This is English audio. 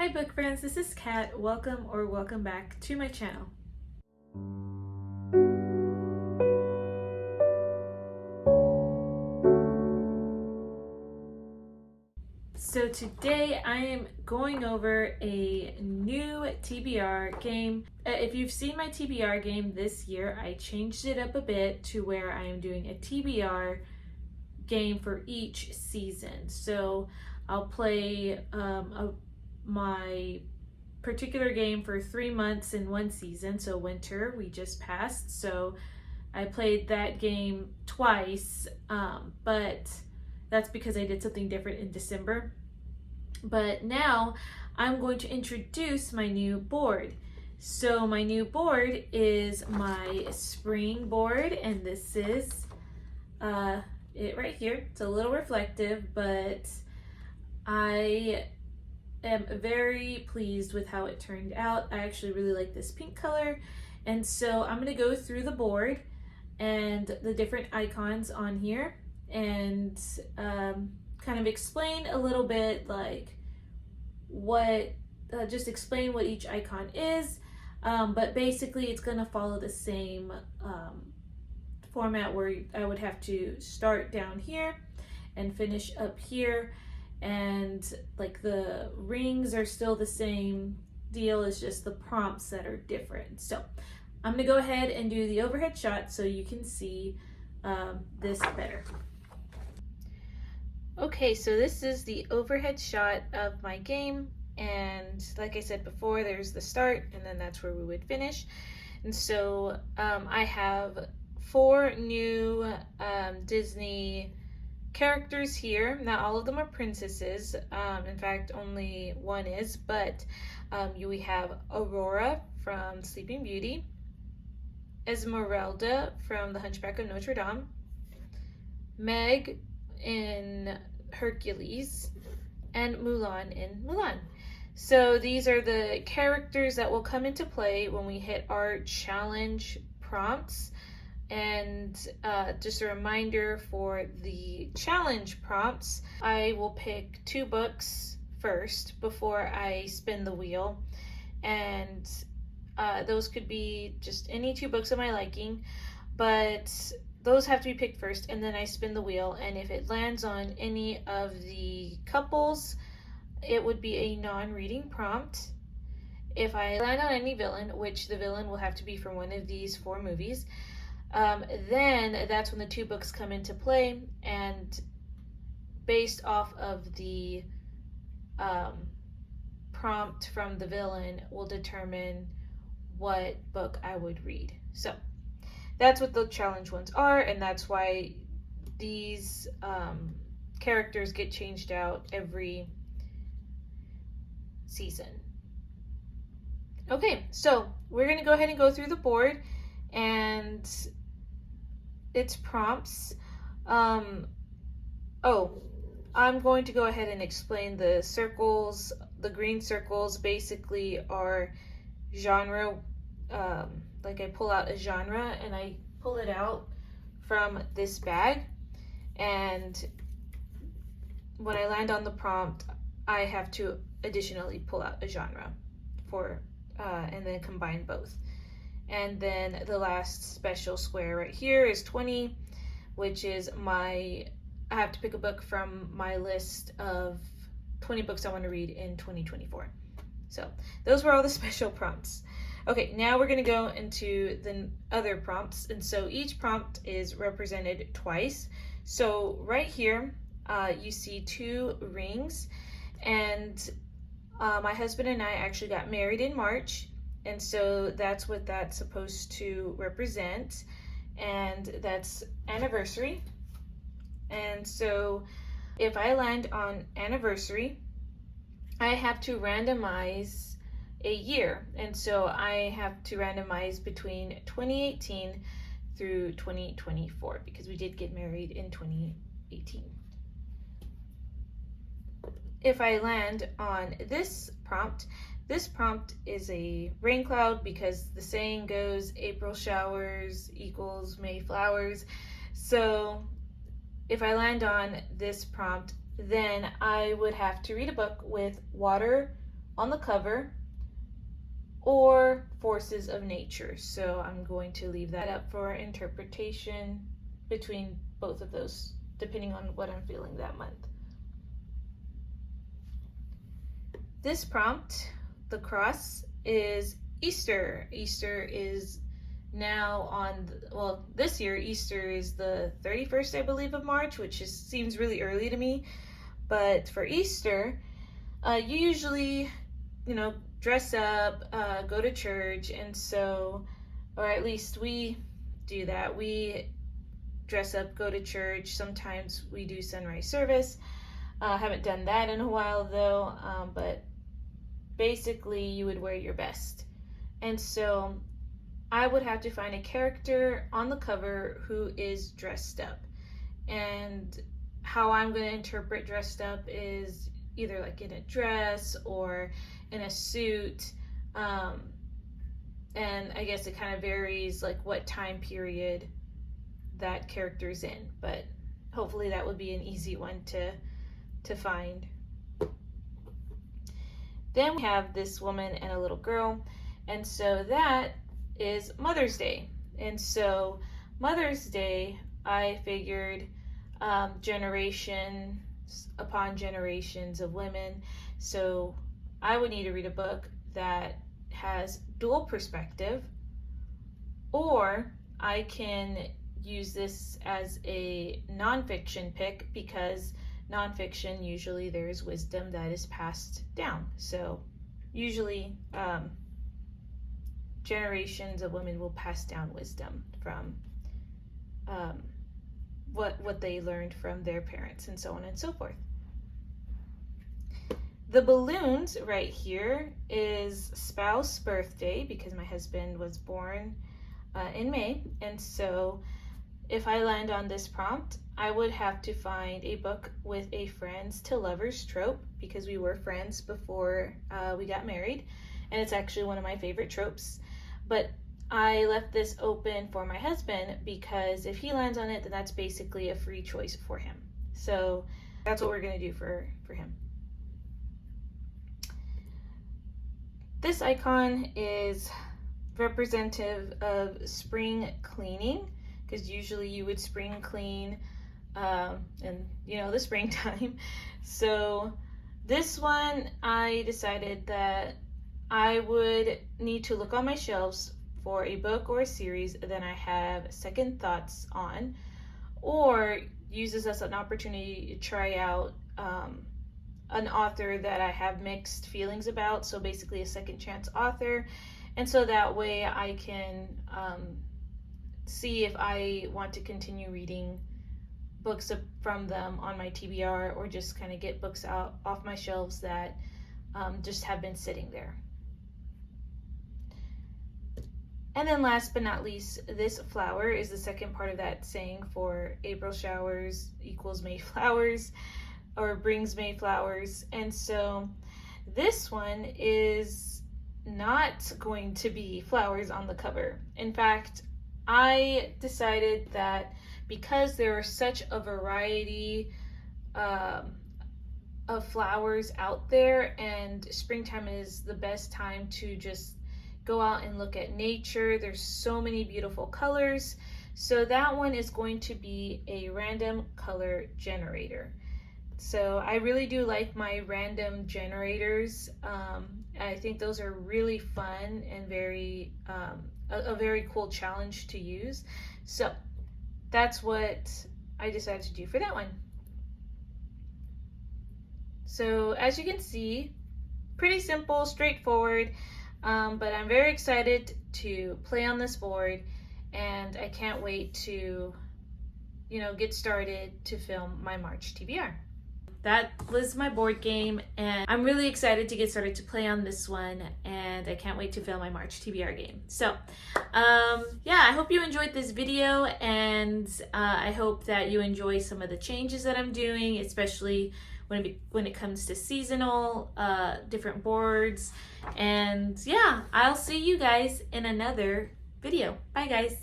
Hi book friends, this is Kat. Welcome back to my channel. So today I am going over a new TBR game. If you've seen my TBR game this year, I changed it up a bit to where I am doing a TBR game for each season. So I'll play my particular game for 3 months in one season. So winter we just passed, so I played that game twice, but that's because I did something different in December. But now I'm going to introduce my new board. So my new board is my spring board, and this is it right here. It's a little reflective, but I am very pleased with how it turned out. I actually really like this pink color, and so I'm going to go through the board and the different icons on here and kind of explain a little bit like what just explain what each icon is, but basically it's going to follow the same format where I would have to start down here and finish up here, and like the rings are still the same deal, it's just the prompts that are different. So I'm gonna go ahead and do the overhead shot so you can see this better. Okay, so this is the overhead shot of my game, and like I said before, there's the start and then that's where we would finish. And so I have 4 new Disney characters here. Not all of them are princesses. In fact, only one is, but we have Aurora from Sleeping Beauty, Esmeralda from The Hunchback of Notre Dame, Meg in Hercules, and Mulan in Mulan. So these are the characters that will come into play when we hit our challenge prompts. And just a reminder for the challenge prompts, I will pick 2 books first before I spin the wheel, and those could be just any 2 books of my liking, but those have to be picked first, and then I spin the wheel, and if it lands on any of the couples, it would be a non-reading prompt. If I land on any villain, which the villain will have to be from one of these 4 movies, then that's when the 2 books come into play, and based off of the prompt from the villain will determine what book I would read. So that's what the challenge ones are, and that's why these characters get changed out every season. Okay, so we're going to go ahead and go through the board and its prompts. I'm going to go ahead and explain the circles. The green circles basically are genre. Like I pull out a genre and I pull it out from this bag, and when I land on the prompt, I have to additionally pull out a genre for and then combine both. And then the last special square right here is 20, which is I have to pick a book from my list of 20 books I want to read in 2024. So those were all the special prompts. Okay, now we're going to go into the other prompts. And so each prompt is represented twice. So right here, you see 2 rings, and my husband and I actually got married in March. And so that's what that's supposed to represent, and that's anniversary. And so if I land on anniversary, I have to randomize a year, and so I have to randomize between 2018 through 2024 because we did get married in 2018. If I land on this prompt is a rain cloud because the saying goes April showers equals May flowers. So if I land on this prompt, then I would have to read a book with water, on the cover or forces of nature. So I'm going to leave that up for interpretation between both of those, depending on what I'm feeling that month. This prompt, the cross, is Easter. Easter is now on, well, this year Easter is the 31st, I believe, of March, which seems really early to me. But for Easter, you usually, dress up, go to church, and so, or at least we do that. We dress up, go to church. Sometimes we do sunrise service. Haven't done that in a while though, but basically you would wear your best. And so I would have to find a character on the cover who is dressed up. And how I'm going to interpret dressed up is either like in a dress or in a suit. And I guess it kind of varies like what time period that character's in, but hopefully that would be an easy one to find. Then we have this woman and a little girl, and so that is Mother's Day. And so Mother's Day, I figured generations upon generations of women, so I would need to read a book that has dual perspective, or I can use this as a nonfiction pick, because nonfiction, usually there's wisdom that is passed down. So usually generations of women will pass down wisdom from what they learned from their parents, and so on and so forth. The balloons right here is spouse birthday, because my husband was born in May, and so if I land on this prompt, I would have to find a book with a friends to lovers trope, because we were friends before we got married, and it's actually one of my favorite tropes. But I left this open for my husband, because if he lands on it, then that's basically a free choice for him. So that's what we're going to do for him. This icon is representative of spring cleaning, because usually you would spring clean in the springtime. So this one, I decided that I would need to look on my shelves for a book or a series that I have second thoughts on, or use this as an opportunity to try out an author that I have mixed feelings about, so basically a second chance author. And so that way I can see if I want to continue reading books from them on my TBR, or just kind of get books out off my shelves that just have been sitting there. And then last but not least, this flower is the second part of that saying for April showers equals May flowers, or brings May flowers. And so this one is not going to be flowers on the cover. In fact, I decided that because there are such a variety of flowers out there, and springtime is the best time to just go out and look at nature. There's so many beautiful colors. So that one is going to be a random color generator. So I really do like my random generators. I think those are really fun and very a very cool challenge to use. So that's what I decided to do for that one. So as you can see, pretty simple, straightforward, but I'm very excited to play on this board, and I can't wait to, get started to film my March TBR. That was my board game, and I'm really excited to get started to play on this one, and I can't wait to film my March TBR game. So yeah, I hope you enjoyed this video, and I hope that you enjoy some of the changes that I'm doing, especially when it comes to seasonal different boards. And yeah, I'll see you guys in another video. Bye guys.